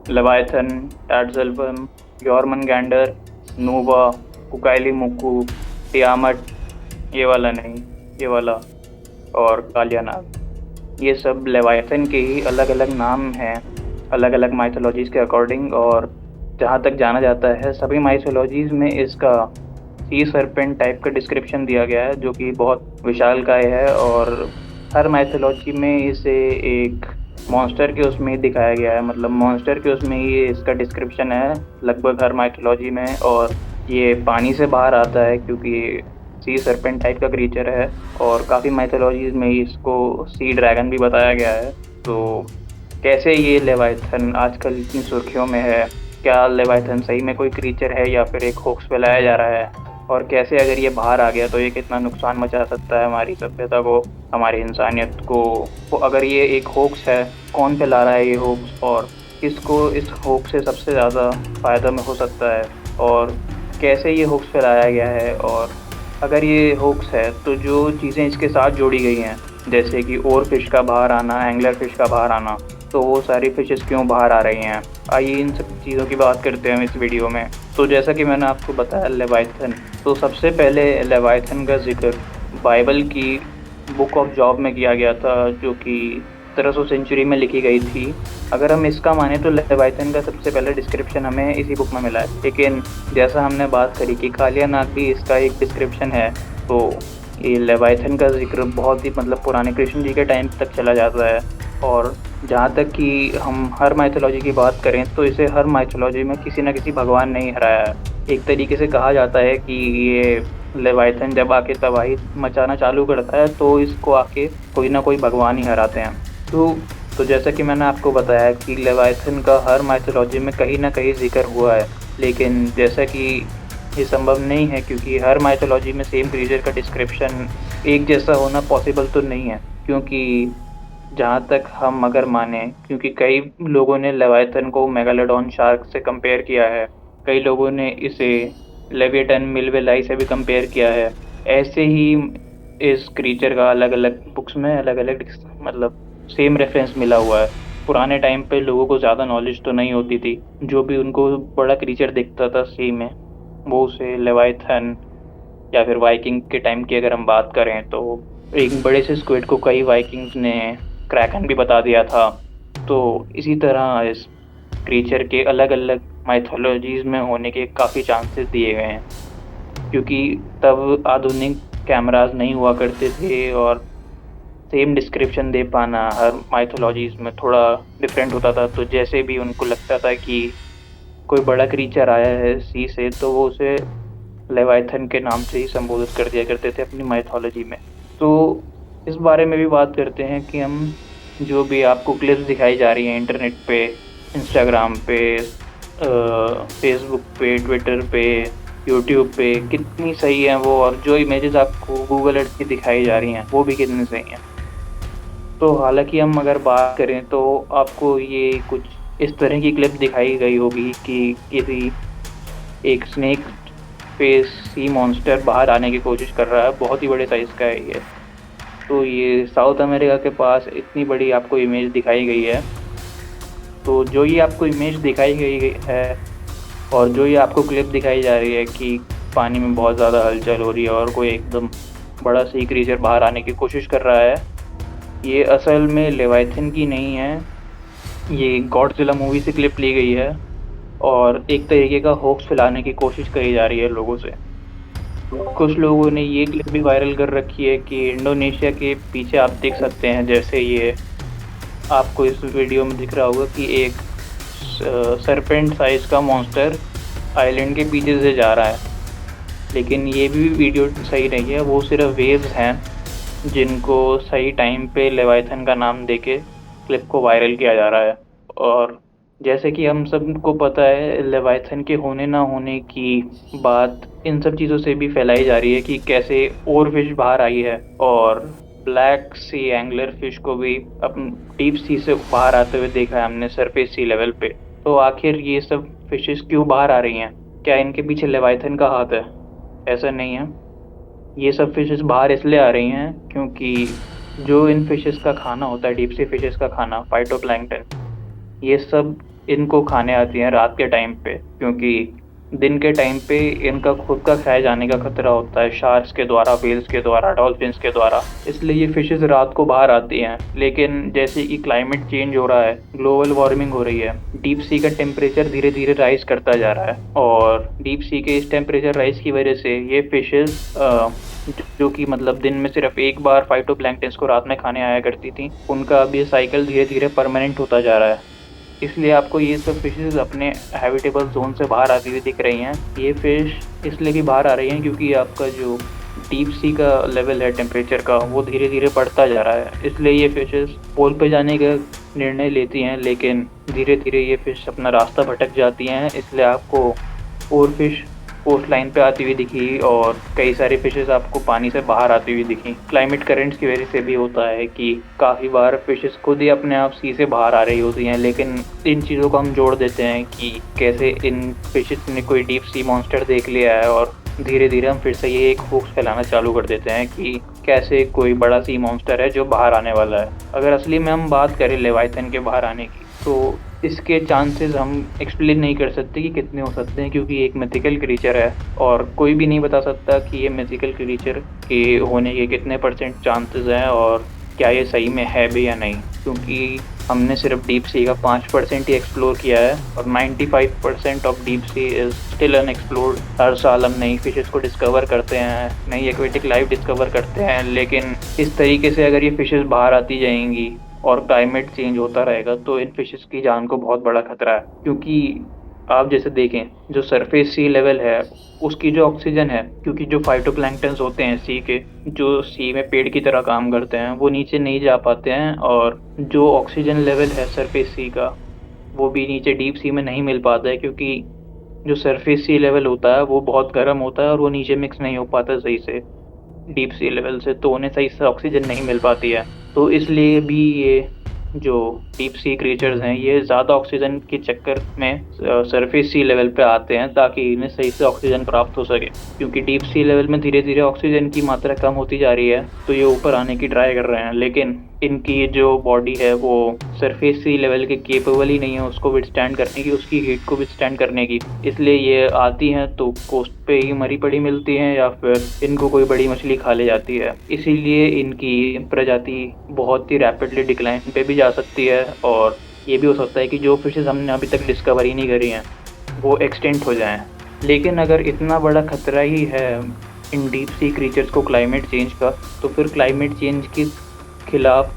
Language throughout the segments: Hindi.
लेवाइथन, टैट्सलवर्म, यॉर्मनगैंडर, नोवा, कुकाइलीमुक्कू, टियामट, ये वाला नहीं, ये वाला, और कालियानाग। ये सब लेवाइथन के ही अलग अलग नाम हैं, अलग अलग माइथोलॉजीज के अकॉर्डिंग। और जहाँ तक जाना जाता है, सभी माइथोलॉजीज में इसका सी सरपेंट टाइप का डिस्क्रिप्शन दिया गया है, जो कि बहुत विशालकाय है। और हर माइथोलॉजी में इसे एक मॉन्स्टर के उसमें ही दिखाया गया है, मतलब मॉन्स्टर के उसमें ही इसका डिस्क्रिप्शन है लगभग हर माइथोलॉजी में। और ये पानी से बाहर आता है क्योंकि सी सरपेंट टाइप का क्रीचर है। और काफ़ी माइथोलॉजीज में इसको सी ड्रैगन भी बताया गया है। तो कैसे ये लेवाइथन आजकल इतनी सुर्खियों में है? क्या लेवाइथन सही में कोई क्रीचर है या फिर एक होक्स फैलाया जा रहा है? और कैसे अगर ये बाहर आ गया तो ये कितना नुकसान मचा सकता है हमारी सभ्यता को, हमारी इंसानियत को? अगर ये एक होक्स है, कौन फैला रहा है ये होक्स, और किसको इस होक्स से सबसे ज़्यादा फायदा में हो सकता है? और कैसे ये होक्स फैलाया गया है? और अगर ये होक्स है तो जो चीज़ें इसके साथ जोड़ी गई हैं, जैसे कि और फिश का बाहर आना, एंगलर फिश का बाहर आना, तो वो सारी फिशेस क्यों बाहर आ रही हैं? आइए इन सब चीज़ों की बात करते हैं हम इस वीडियो में। तो जैसा कि मैंने आपको बताया लेवाइथन, तो सबसे पहले लेवाइथन का जिक्र बाइबल की बुक ऑफ जॉब में किया गया था, जो कि 1700 सेंचुरी में लिखी गई थी। अगर हम इसका माने तो लेवाइथन का सबसे पहले डिस्क्रिप्शन हमें इसी बुक में मिला है। लेकिन जैसा हमने बात करी कि कालिया नाग भी इसका एक डिस्क्रिप्शन है, तो ये लेवाइथन का जिक्र बहुत ही मतलब पुराने कृष्ण जी के टाइम तक चला जाता है। और जहाँ तक कि हम हर माइथोलॉजी की बात करें तो इसे हर माइथोलॉजी में किसी न किसी भगवान ने ही हराया है। एक तरीके से कहा जाता है कि ये लेवाइथन जब आके तबाही मचाना चालू करता है तो इसको आके कोई ना कोई भगवान ही हराते हैं। तो तो जैसा कि मैंने आपको बताया कि लेवाइथन का हर माइथोलॉजी में कहीं ना कहीं जिक्र हुआ है। लेकिन जैसा कि ये संभव नहीं है क्योंकि हर माइथोलॉजी में सेम क्रीचर का डिस्क्रिप्शन एक जैसा होना पॉसिबल तो नहीं है। क्योंकि जहाँ तक हम अगर माने, क्योंकि कई लोगों ने लेवाइथन को मेगालोडॉन शार्क से कंपेयर किया है, कई लोगों ने इसे लेविएटन मिलवेलाई से भी कंपेयर किया है। ऐसे ही इस क्रीचर का अलग अलग बुक्स में अलग अलग मतलब सेम रेफरेंस मिला हुआ है। पुराने टाइम पे लोगों को ज़्यादा नॉलेज तो नहीं होती थी, जो भी उनको बड़ा क्रीचर दिखता था सी में, वो उसे लेवाइथन, या फिर वाइकिंग के टाइम की अगर हम बात करें तो एक बड़े से स्क्विड को कई वाइकिंग्स ने क्रैकन भी बता दिया था। तो इसी तरह इस क्रीचर के अलग अलग माइथोलॉजीज में होने के काफ़ी चांसेस दिए गए हैं। क्योंकि तब आधुनिक कैमरास नहीं हुआ करते थे और सेम डिस्क्रिप्शन दे पाना हर माइथोलॉजीज में थोड़ा डिफरेंट होता था। तो जैसे भी उनको लगता था कि कोई बड़ा क्रीचर आया है सी से, तो वो उसे लेवाइथन के नाम से ही संबोधित कर दिया करते थे अपनी माइथोलॉजी में। तो इस बारे में भी बात करते हैं कि हम जो भी आपको क्लिप्स दिखाई जा रही हैं इंटरनेट पे, इंस्टाग्राम पे, फेसबुक पे, ट्विटर पे, यूट्यूब पे, कितनी सही हैं वो, और जो इमेजेस आपको गूगल अर्थ की दिखाई जा रही हैं वो भी कितनी सही हैं। तो हालांकि हम अगर बात करें तो आपको ये कुछ इस तरह की क्लिप दिखाई गई होगी कि किसी एक स्नेक फेस सी मॉन्स्टर बाहर आने की कोशिश कर रहा है, बहुत ही बड़े साइज का है ये। तो ये साउथ अमेरिका के पास इतनी बड़ी आपको इमेज दिखाई गई है। तो जो ये आपको इमेज दिखाई गई है और जो ये आपको क्लिप दिखाई जा रही है कि पानी में बहुत ज़्यादा हलचल हो रही है और कोई एकदम बड़ा सी क्रीचर बाहर आने की कोशिश कर रहा है, ये असल में लेवाइथन की नहीं है। ये गॉडजिला मूवी से क्लिप ली गई है और एक तरीके का होक्स फैलाने की कोशिश करी जा रही है लोगों से। कुछ लोगों ने ये क्लिप भी वायरल कर रखी है कि इंडोनेशिया के पीछे आप देख सकते हैं, जैसे ये आपको इस वीडियो में दिख रहा होगा कि एक सरपेंट साइज का मॉन्स्टर आइलैंड के पीछे से जा रहा है। लेकिन ये भी वीडियो सही नहीं है, वो सिर्फ वेव्स हैं जिनको सही टाइम पे लेवाइथन का नाम देके क्लिप को वायरल किया जा रहा है। और जैसे कि हम सबको पता है, लेवाइथन के होने ना होने की बात इन सब चीज़ों से भी फैलाई जा रही है कि कैसे और फिश बाहर आई है। और ब्लैक सी एंगलर फिश को भी अपन डीप सी से बाहर आते हुए देखा है हमने सरफेस सी लेवल पे। तो आखिर ये सब फिशेस क्यों बाहर आ रही हैं? क्या इनके पीछे लेवाइथन का हाथ है? ऐसा नहीं है। ये सब फिशेस बाहर इसलिए आ रही हैं क्योंकि जो इन फिशेस का खाना होता है, डीप सी फिशेस का खाना, फाइटोप्लैंक्टन, ये सब इनको खाने आती हैं रात के टाइम पे, क्योंकि दिन के टाइम पे इनका खुद का खाए जाने का खतरा होता है शार्क्स के द्वारा, व्हेल्स के द्वारा, डॉल्फिन्स के द्वारा। इसलिए ये फिशेस रात को बाहर आती हैं। लेकिन जैसे कि क्लाइमेट चेंज हो रहा है, ग्लोबल वार्मिंग हो रही है, डीप सी का टेम्परेचर धीरे धीरे राइज करता जा रहा है, और डीप सी के इस टेम्परेचर राइज की वजह से ये फिशेस जो कि मतलब दिन में सिर्फ एक बार फाइटोप्लैंक्टन्स को रात में खाने आया करती थी, उनका अब ये साइकिल धीरे धीरे परमानेंट होता जा रहा है। इसलिए आपको ये सब फिशेस अपने हैबिटेबल जोन से बाहर आती हुई दिख रही हैं। ये फिश इसलिए भी बाहर आ रही हैं क्योंकि आपका जो डीप सी का लेवल है टेम्परेचर का, वो धीरे धीरे बढ़ता जा रहा है। इसलिए ये फिशेस पोल पे जाने का निर्णय लेती हैं, लेकिन धीरे धीरे ये फिश अपना रास्ता भटक जाती हैं। इसलिए आपको और फिश कोस्ट लाइन पे आती हुई दिखी, और कई सारी फिशेस आपको पानी से बाहर आती हुई दिखी। क्लाइमेट करेंट्स की वजह से भी होता है कि काफ़ी बार फिशेस खुद ही अपने आप सी से बाहर आ रही होती हैं, लेकिन इन चीज़ों को हम जोड़ देते हैं कि कैसे इन फिशेस ने कोई डीप सी मॉन्स्टर देख लिया है, और धीरे धीरे हम फिर से ये एक होप्स फैलाना चालू कर देते हैं कि कैसे कोई बड़ा सी मॉन्स्टर है जो बाहर आने वाला है। अगर असली में हम बात करें लेवाइथन के बाहर आने की, तो इसके चांसेस हम एक्सप्लेन नहीं कर सकते कि कितने हो सकते हैं, क्योंकि एक मिथिकल क्रीचर है और कोई भी नहीं बता सकता कि ये मिथिकल क्रीचर के होने के कितने परसेंट चांसेस हैं और क्या ये सही में है भी या नहीं, क्योंकि हमने सिर्फ डीप सी का 5% ही एक्सप्लोर किया है और 95% of deep sea is still unexplored. हर साल हम नई फिशेस को डिस्कवर करते हैं, नई एक्वेटिक लाइफ डिस्कवर करते हैं, लेकिन इस तरीके से अगर ये फिशेस बाहर आती जाएंगी और क्लाइमेट चेंज होता रहेगा तो इन फिशेस की जान को बहुत बड़ा खतरा है। क्योंकि आप जैसे देखें, जो सरफेस सी लेवल है उसकी जो ऑक्सीजन है, क्योंकि जो फाइटोप्लैंक्टन्स होते हैं सी के, जो सी में पेड़ की तरह काम करते हैं, वो नीचे नहीं जा पाते हैं, और जो ऑक्सीजन लेवल है सरफेस सी का वो भी नीचे डीप सी में नहीं मिल पाता है, क्योंकि जो सरफेस सी लेवल होता है वो बहुत गर्म होता है और वो नीचे मिक्स नहीं हो पाता सही से डीप सी लेवल से, तो उन्हें सही से ऑक्सीजन नहीं मिल पाती है। तो इसलिए भी ये जो डीप सी क्रिएचर्स हैं ये ज़्यादा ऑक्सीजन के चक्कर में सरफेस सी लेवल पे आते हैं ताकि इन्हें सही से ऑक्सीजन प्राप्त हो सके, क्योंकि डीप सी लेवल में धीरे धीरे ऑक्सीजन की मात्रा कम होती जा रही है, तो ये ऊपर आने की ट्राई कर रहे हैं, लेकिन इनकी जो बॉडी है वो सरफेस सी लेवल के केपेबल ही नहीं है उसको विथस्टैंड करने की, उसकी हीट को विथस्टैंड करने की। इसलिए ये आती हैं तो कोस्ट पे ही मरी पड़ी मिलती हैं, या फिर इनको कोई बड़ी मछली खा ले जाती है। इसीलिए इनकी प्रजाति बहुत ही रैपिडली डिक्लाइन पे भी जा सकती है, और ये भी हो सकता है कि जो फिशेस हमने अभी तक डिस्कवर ही नहीं करी हैं वो एक्सटेंट हो जाएं। लेकिन अगर इतना बड़ा खतरा ही है इन डीप सी क्रीचर्स को क्लाइमेट चेंज का, तो फिर क्लाइमेट चेंज के खिलाफ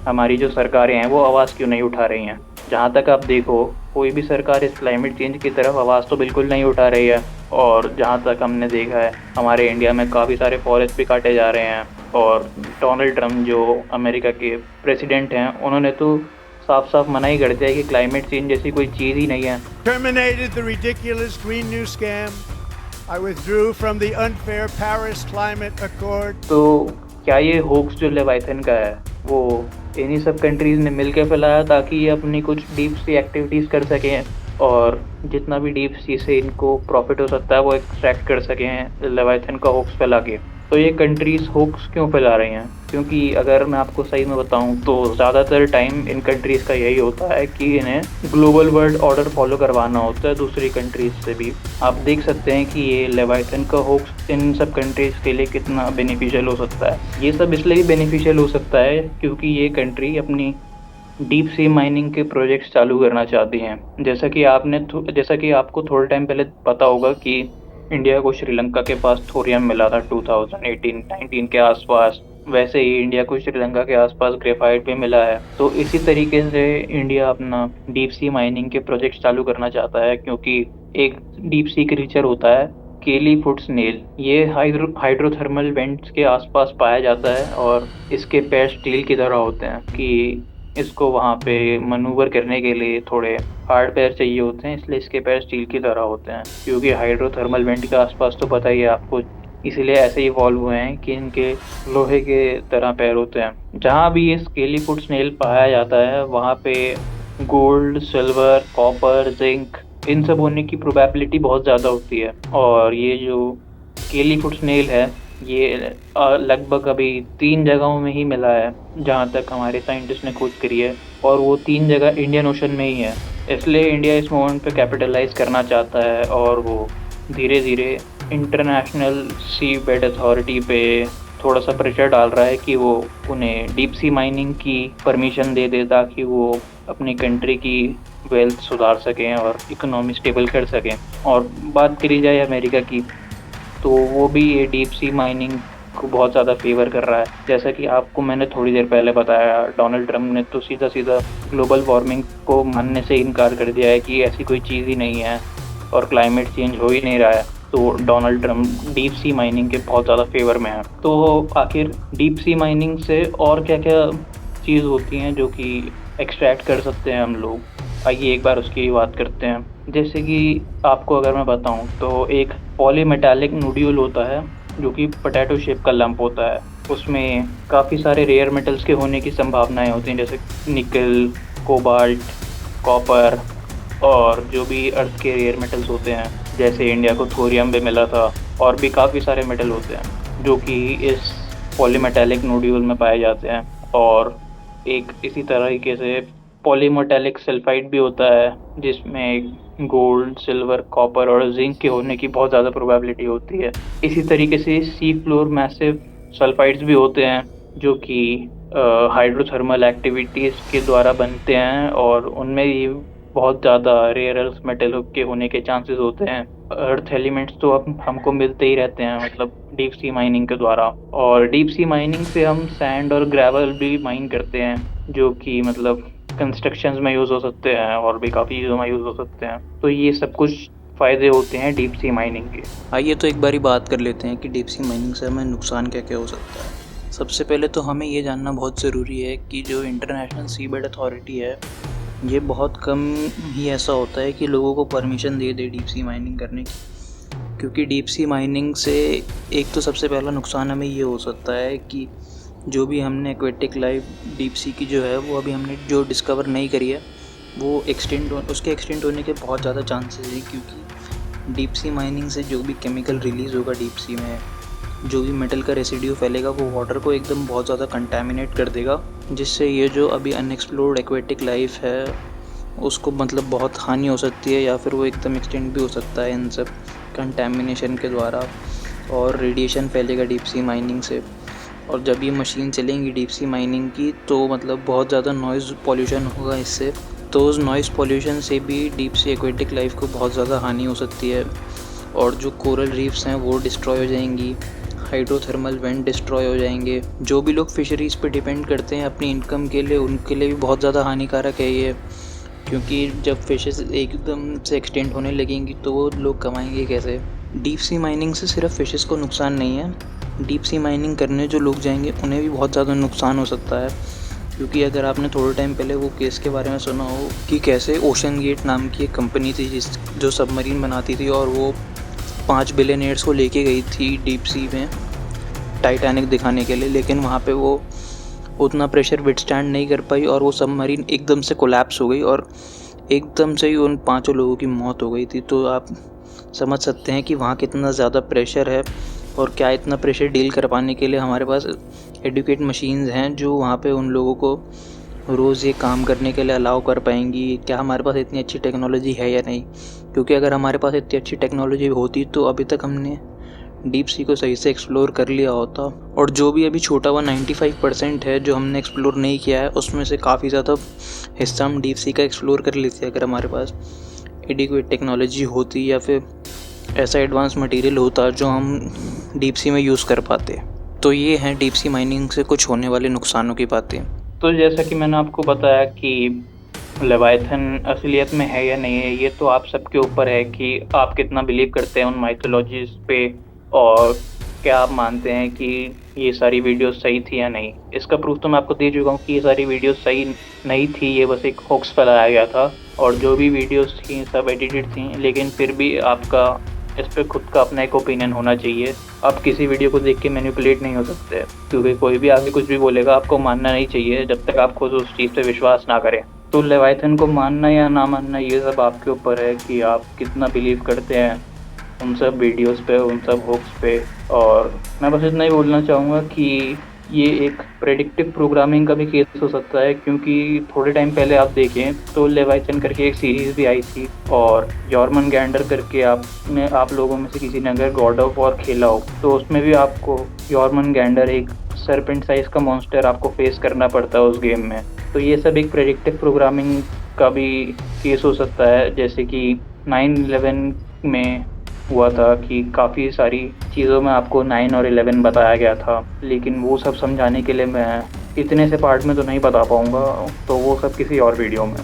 हमारी जो सरकारें हैं वो आवाज़ क्यों नहीं उठा रही हैं? जहाँ तक आप देखो, कोई भी सरकार इस क्लाइमेट चेंज की तरफ आवाज़ तो बिल्कुल नहीं उठा रही है, और जहाँ तक हमने देखा है हमारे इंडिया में काफ़ी सारे फॉरेस्ट भी काटे जा रहे हैं, और डोनाल्ड ट्रम्प जो अमेरिका के प्रेसिडेंट हैं उन्होंने तो साफ साफ मना ही कर दिया है कि क्लाइमेट चेंज जैसी कोई चीज़ ही नहीं है। Terminated the ridiculous Green New Scam. I withdrew from the unfair Paris Climate Accord. तो क्या ये होक्स जो लेवाइथन का है वो इन्हीं सब कंट्रीज़ ने मिल के फैलाया ताकि ये अपनी कुछ डीप सी एक्टिविटीज़ कर सकें, और जितना भी डीप सी से इनको प्रॉफिट हो सकता है वो एक्सट्रैक्ट कर सकें लेवाइथन का होक्स फैला के? तो ये कंट्रीज़ होक्स क्यों फैला रही हैं? क्योंकि अगर मैं आपको सही में बताऊं तो ज़्यादातर टाइम इन कंट्रीज़ का यही होता है कि इन्हें ग्लोबल वर्ल्ड ऑर्डर फॉलो करवाना होता है दूसरी कंट्रीज़ से भी। आप देख सकते हैं कि ये लेवाइथन का होक्स इन सब कंट्रीज़ के लिए कितना बेनिफिशियल हो सकता है। ये सब इसलिए भी बेनिफिशियल हो सकता है क्योंकि ये कंट्री अपनी डीप सी माइनिंग के प्रोजेक्ट्स चालू करना चाहती हैं। जैसा कि आपको थोड़े टाइम पहले पता होगा कि इंडिया को श्रीलंका के पास थोरियम मिला था 2018-19 के आसपास, वैसे ही इंडिया को श्रीलंका के आसपास ग्रेफाइट भी मिला है। तो इसी तरीके से इंडिया अपना डीप सी माइनिंग के प्रोजेक्ट चालू करना चाहता है, क्योंकि एक डीप सी क्रीचर होता है केली फुट स्नेल, ये हाइड्रोथर्मल वेंट्स के आसपास पाया जाता है, और इसके पैर स्टील की तरह होते हैं कि इसको वहाँ पे मनूवर करने के लिए थोड़े हार्ड पैर चाहिए होते हैं, इसलिए इसके पैर स्टील की तरह होते हैं, क्योंकि हाइड्रोथर्मल वेंट के आसपास तो पता ही है आपको, इसीलिए ऐसे इवॉल्व हुए हैं कि इनके लोहे के तरह पैर होते हैं। जहाँ भी ये स्केली फुट स्नेल पाया जाता है वहाँ पे gold, silver, copper, zinc in सब होने की प्रोबेबिलिटी बहुत ज़्यादा होती है, और ये जो स्केली फुट स्नेल है ये लगभग अभी 3 जगहों में ही मिला है जहाँ तक हमारे साइंटिस्ट ने खोज करी है, और वो 3 जगह इंडियन ओशन में ही है। इसलिए इंडिया इस मोमेंट पे कैपिटलाइज़ करना चाहता है और वो धीरे-धीरे इंटरनेशनल सी बेड अथॉरिटी पे थोड़ा-सा प्रेशर डाल रहा है कि वो उन्हें डीप सी माइनिंग की परमिशन दे दे, ताकि वो अपनी कंट्री की वेल्थ सुधार सकें और इकोनॉमी स्टेबल कर सकें। और बात करी जाए अमेरिका की, तो वो भी ये डीप सी माइनिंग को बहुत ज़्यादा फ़ेवर कर रहा है। जैसा कि आपको मैंने थोड़ी देर पहले बताया, डोनाल्ड ट्रम्प ने तो सीधा-सीधा ग्लोबल वार्मिंग को मानने से इनकार कर दिया है कि ऐसी कोई चीज़ ही नहीं है और क्लाइमेट चेंज हो ही नहीं रहा है। तो Donald Trump deep sea mining के बहुत ज़्यादा फ़ेवर में है। तो आखिर डीप सी माइनिंग से और क्या-क्या चीज़ होती हैं जो कि एक्सट्रैक्ट कर सकते हैं हम लोग? आइए एक बार उसकी बात करते हैं। जैसे कि आपको अगर मैं बताऊँ तो एक पॉलीमेटालिक नोड्यूल होता है, जो कि पोटैटो शेप का लंप होता है। उसमें काफ़ी सारे रेयर मेटल्स के होने की संभावनाएँ होती हैं, जैसे निकल, कोबाल्ट, कॉपर और जो भी अर्थ के रेयर मेटल्स होते हैं। जैसे इंडिया को थोरियम भी मिला था, और भी काफ़ी सारे मेटल होते हैं जो कि इस पॉलीमेटालिक नोड्यूल में पाए जाते हैं। और एक इसी तरीके से पॉलीमेटालिक सल्फाइड भी होता है, जिसमें गोल्ड, सिल्वर, कॉपर और जिंक के होने की बहुत ज़्यादा प्रोबेबिलिटी होती है। इसी तरीके से सी फ्लोर मैसिव सल्फाइड्स भी होते हैं, जो कि हाइड्रोथर्मल एक्टिविटीज़ के द्वारा बनते हैं, और उनमें भी बहुत ज़्यादा रेयर अर्थ मेटल के होने के चांसेस होते हैं। अर्थ एलिमेंट्स तो अब हमको मिलते ही रहते हैं, मतलब डीप सी माइनिंग के द्वारा। और डीप सी माइनिंग से हम सैंड और ग्रेवल भी माइन करते हैं, जो कि मतलब कंस्ट्रक्शंस में यूज़ हो सकते हैं और भी काफ़ी चीज़ों में यूज़ हो सकते हैं। तो ये सब कुछ फ़ायदे होते हैं डीप सी माइनिंग के। आइए तो एक बारी बात कर लेते हैं कि डीप सी माइनिंग से हमें नुकसान क्या क्या हो सकता है। सबसे पहले तो हमें ये जानना बहुत ज़रूरी है कि जो इंटरनेशनल सी बेड अथॉरिटी है, ये बहुत कम ही ऐसा होता है कि लोगों को परमिशन दे दे डीप सी माइनिंग करने की। क्योंकि डीप सी माइनिंग से एक तो सबसे पहला नुकसान हमें ये हो सकता है कि जो भी हमने एक्वेटिक लाइफ डीप सी की जो है, वो अभी हमने जो डिस्कवर नहीं करी है, वो उसके एक्सटेंड होने के बहुत ज़्यादा चांसेस हैं। क्योंकि डीप सी माइनिंग से जो भी केमिकल रिलीज़ होगा डीप सी में, जो भी मेटल का रेसिड्यू फैलेगा, वो वाटर को एकदम बहुत ज़्यादा कंटामिनेट कर देगा, जिससे ये जो अभी अनएक्सप्लोर्ड एक्वेटिक लाइफ है उसको मतलब बहुत हानि हो सकती है, या फिर वो एकदम एक्सटेंड भी हो सकता है इन सब कंटामिनेशन के द्वारा। और रेडिएशन फैलेगा डीप सी माइनिंग से, और जब ये मशीन चलेंगी डीप सी माइनिंग की, तो मतलब बहुत ज़्यादा नॉइज़ पॉल्यूशन होगा इससे। तो उस नॉइज़ पॉल्यूशन से भी डीप सी एक्वेटिक लाइफ को बहुत ज़्यादा हानि हो सकती है, और जो कोरल रीफ्स हैं वो डिस्ट्रॉय हो जाएंगी, हाइड्रोथर्मल वेंट डिस्ट्रॉय हो जाएंगे। जो भी लोग फिशरीज़ पे डिपेंड करते हैं अपनी इनकम के लिए, उनके लिए भी बहुत ज़्यादा हानिकारक है ये। क्योंकि जब फिशेस एकदम से एक्सटेंड होने लगेंगी तो वो लोग कमाएंगे कैसे। डीप सी माइनिंग से सिर्फ फिशेस को नुकसान नहीं है, डीप सी माइनिंग करने जो लोग जाएंगे उन्हें भी बहुत ज़्यादा नुकसान हो सकता है। क्योंकि अगर आपने थोड़े टाइम पहले वो केस के बारे में सुना हो कि कैसे ओशन गेट नाम की एक कंपनी थी जो सबमरीन बनाती थी, और वो 5 बिलियनियर्स को लेके गई थी डीप सी में टाइटैनिक दिखाने के लिए, लेकिन वहाँ पे वो उतना प्रेशर विथस्टैंड नहीं कर पाई, और वो सबमरीन एकदम से कोलैप्स हो गई, और एकदम से ही उन 5 लोगों की मौत हो गई थी। तो आप समझ सकते हैं कि वहाँ कितना ज़्यादा प्रेशर है, और क्या इतना प्रेशर डील कर पाने के लिए हमारे पास एडुकेट मशीन्स हैं जो वहाँ पे उन लोगों को रोज़ ये काम करने के लिए अलाउ कर पाएंगी। क्या हमारे पास इतनी अच्छी टेक्नोलॉजी है या नहीं? क्योंकि अगर हमारे पास इतनी अच्छी टेक्नोलॉजी होती तो अभी तक हमने डीप सी को सही से एक्सप्लोर कर लिया होता। और जो भी अभी छोटा हुआ 95% है जो हमने एक्सप्लोर नहीं किया है, उसमें से काफ़ी ज़्यादा हिस्सा हम डीप सी का एक्सप्लोर कर लेते अगर हमारे पास एडिक्वेट टेक्नोलॉजी होती, या फिर ऐसा एडवांस मटेरियल होता जो हम डीप सी में यूज़ कर पाते। तो ये हैं डीप सी माइनिंग से कुछ होने वाले नुकसानों की बातें। तो जैसा कि मैंने आपको बताया कि लेवाइथन असलियत में है या नहीं है, ये तो आप सबके ऊपर है कि आप कितना बिलीव करते हैं उन माइथोलॉजीज पे, और क्या आप मानते हैं कि ये सारी वीडियोस सही थी या नहीं। इसका प्रूफ तो मैं आपको दे चुका हूँ कि ये सारी वीडियोस सही नहीं थी, ये बस एक होक्स फैलाया गया था, और जो भी वीडियोस थी सब एडिटेड थी। लेकिन फिर भी आपका इस पर खुद का अपना एक ओपिनियन होना चाहिए। आप किसी वीडियो को देख के मैनिपुलेट नहीं हो सकते, क्योंकि कोई भी आगे कुछ भी बोलेगा आपको मानना नहीं चाहिए जब तक आप खुद उस चीज़ पे विश्वास ना करें। तो लेवाइथन को मानना या ना मानना ये सब आपके ऊपर है कि आप कितना बिलीव करते हैं उन सब वीडियोस पे, उन सब हुक्स पे। और मैं बस इतना ही बोलना चाहूँगा कि ये एक प्रेडिक्टिव प्रोग्रामिंग का भी केस हो सकता है, क्योंकि थोड़े टाइम पहले आप देखें तो लेवाइथन करके एक सीरीज भी आई थी, और जॉर्मनगैंडर करके आप लोगों में से किसी ने अगर गॉड ऑफ वॉर खेला हो तो उसमें भी आपको जॉर्मनगैंडर, एक सरपेंट साइज का मॉन्स्टर आपको फेस करना पड़ता है उस गेम में। तो ये सब एक प्रेडिक्टिव प्रोग्रामिंग का भी केस हो सकता है, जैसे कि 9/11 में हुआ था कि काफ़ी सारी चीज़ों में आपको 9 और 11 बताया गया था, लेकिन वो सब समझाने के लिए मैं इतने से पार्ट में तो नहीं बता पाऊँगा, तो वो सब किसी और वीडियो में।